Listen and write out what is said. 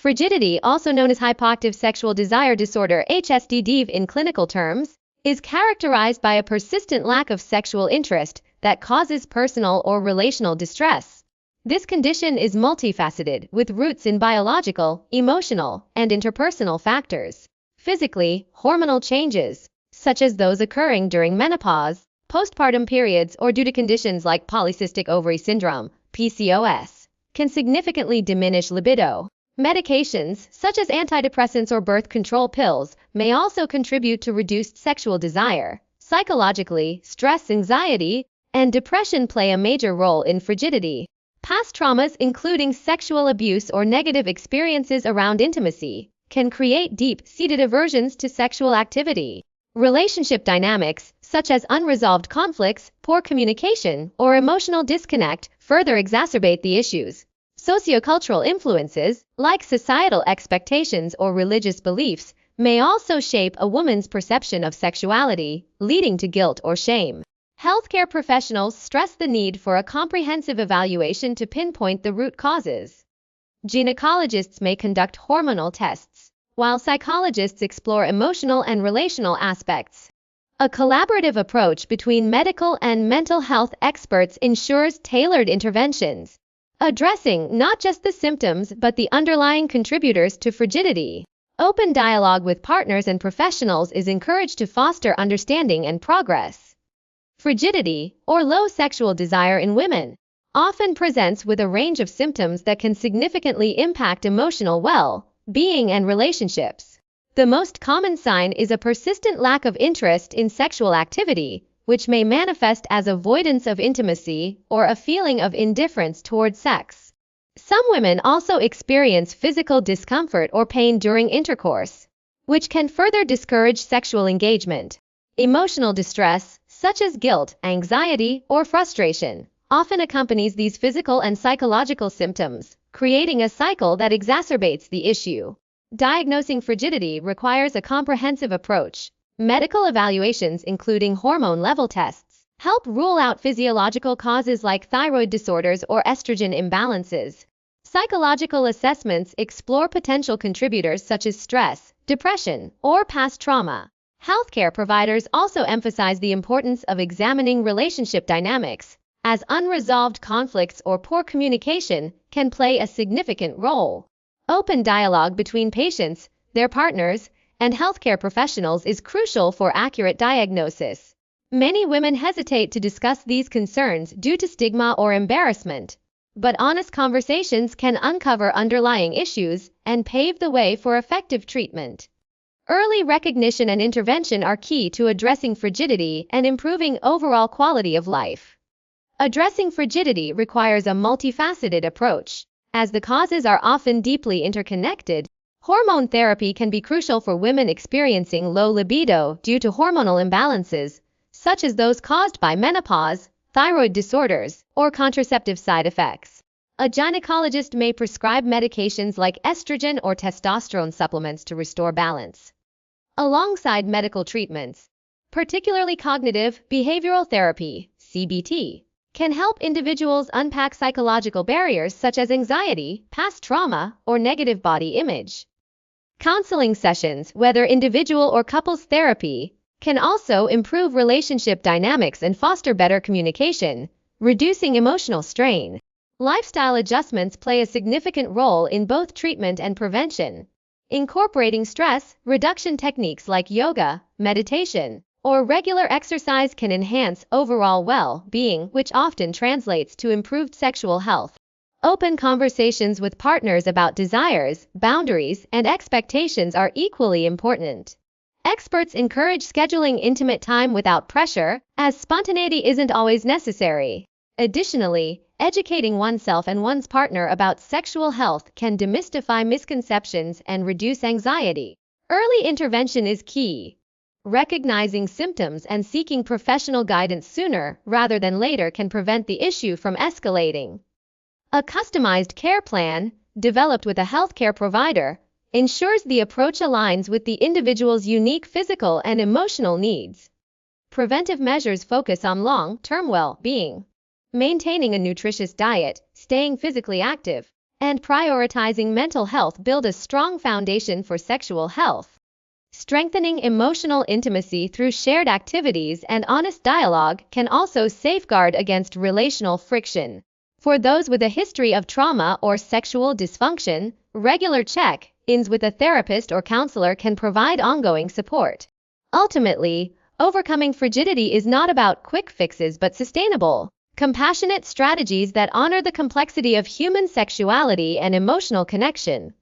Frigidity, also known as hypoactive sexual desire disorder (HSDD in clinical terms, is characterized by a persistent lack of sexual interest that causes personal or relational distress. This condition is multifaceted, with roots in biological, emotional, and interpersonal factors. Physically, hormonal changes, such as those occurring during menopause, postpartum periods, or due to conditions like polycystic ovary syndrome, PCOS, can significantly diminish libido. Medications, such as antidepressants or birth control pills, may also contribute to reduced sexual desire. Psychologically, stress, anxiety, and depression play a major role in frigidity. Past traumas, including sexual abuse or negative experiences around intimacy, can create deep-seated aversions to sexual activity. Relationship dynamics, such as unresolved conflicts, poor communication, or emotional disconnect, further exacerbate the issues. Sociocultural influences, like societal expectations or religious beliefs, may also shape a woman's perception of sexuality, leading to guilt or shame. Healthcare professionals stress the need for a comprehensive evaluation to pinpoint the root causes. Gynecologists may conduct hormonal tests, while psychologists explore emotional and relational aspects. A collaborative approach between medical and mental health experts ensures tailored interventions, addressing not just the symptoms but the underlying contributors to frigidity. Open dialogue with partners and professionals is encouraged to foster understanding and progress. Frigidity, or low sexual desire in women, often presents with a range of symptoms that can significantly impact emotional well-being and relationships. The most common sign is a persistent lack of interest in sexual activity, which may manifest as avoidance of intimacy or a feeling of indifference toward sex. Some women also experience physical discomfort or pain during intercourse, which can further discourage sexual engagement. Emotional distress, such as guilt, anxiety, or frustration, often accompanies these physical and psychological symptoms, creating a cycle that exacerbates the issue. Diagnosing frigidity requires a comprehensive approach. Medical evaluations, including hormone level tests, help rule out physiological causes like thyroid disorders or estrogen imbalances. Psychological assessments explore potential contributors such as stress, depression, or past trauma. Healthcare providers also emphasize the importance of examining relationship dynamics, as unresolved conflicts or poor communication can play a significant role. Open dialogue between patients, their partners, and healthcare professionals is crucial for accurate diagnosis. Many women hesitate to discuss these concerns due to stigma or embarrassment, but honest conversations can uncover underlying issues and pave the way for effective treatment. Early recognition and intervention are key to addressing frigidity and improving overall quality of life. Addressing frigidity requires a multifaceted approach, as the causes are often deeply interconnected. Hormone therapy can be crucial for women experiencing low libido due to hormonal imbalances, such as those caused by menopause, thyroid disorders, or contraceptive side effects. A gynecologist may prescribe medications like estrogen or testosterone supplements to restore balance. Alongside medical treatments, particularly cognitive behavioral therapy, CBT, can help individuals unpack psychological barriers such as anxiety, past trauma, or negative body image. Counseling sessions, whether individual or couples therapy, can also improve relationship dynamics and foster better communication, reducing emotional strain. Lifestyle adjustments play a significant role in both treatment and prevention. Incorporating stress reduction techniques like yoga, meditation, or regular exercise can enhance overall well-being, which often translates to improved sexual health. Open conversations with partners about desires, boundaries, and expectations are equally important. Experts encourage scheduling intimate time without pressure, as spontaneity isn't always necessary. Additionally, educating oneself and one's partner about sexual health can demystify misconceptions and reduce anxiety. Early intervention is key. Recognizing symptoms and seeking professional guidance sooner rather than later can prevent the issue from escalating. A customized care plan, developed with a healthcare provider, ensures the approach aligns with the individual's unique physical and emotional needs. Preventive measures focus on long-term well-being. Maintaining a nutritious diet, staying physically active, and prioritizing mental health build a strong foundation for sexual health. Strengthening emotional intimacy through shared activities and honest dialogue can also safeguard against relational friction. For those with a history of trauma or sexual dysfunction, regular check-ins with a therapist or counselor can provide ongoing support. Ultimately, overcoming frigidity is not about quick fixes but sustainable, compassionate strategies that honor the complexity of human sexuality and emotional connection.